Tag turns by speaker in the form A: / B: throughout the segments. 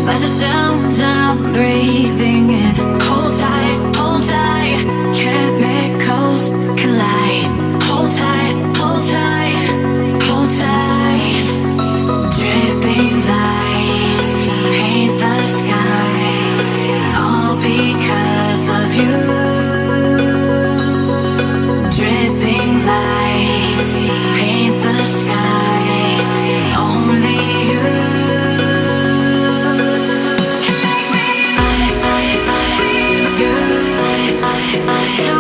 A: by the sounds I'm breathing in. Hold tight, chemicals collide. Hold tight, hold tight, hold tight. Dripping lights paint the skies, all because of you. Dripping lights paint the skies, only you. So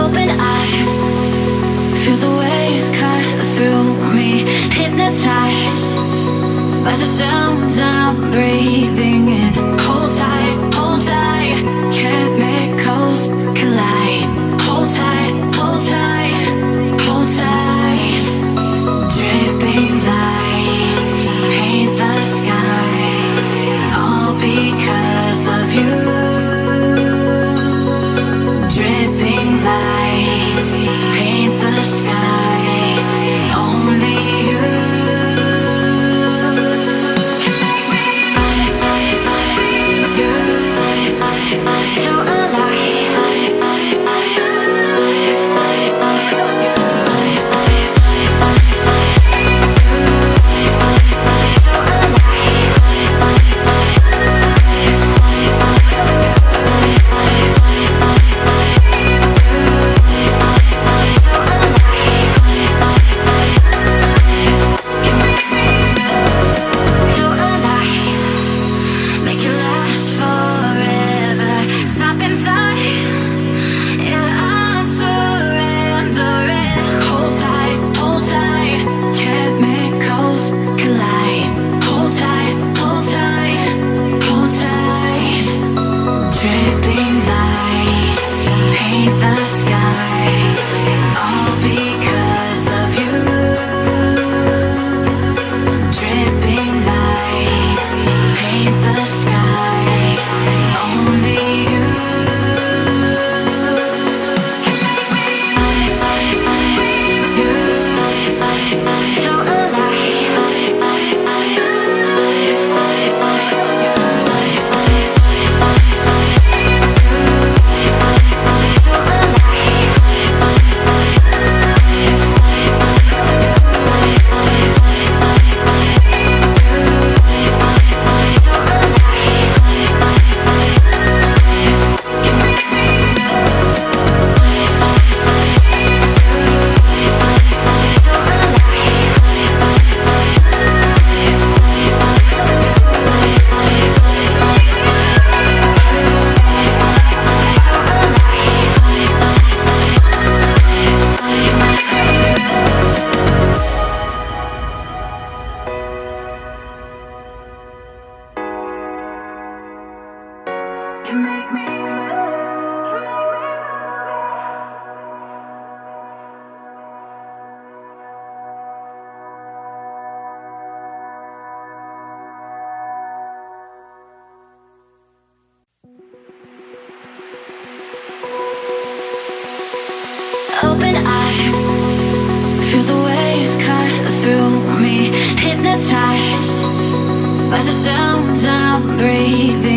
A: open eye, feel the waves cut through me, hypnotized by the sounds I'm breathing in. Hold tight, chemicals collide. Hold tight, hold tight, hold tight. Dripping lights paint the skies, all because of you. Dripping lights paint the skies, only you. Open eye, feel the waves cut through me. Hypnotized by the sounds I'm breathing.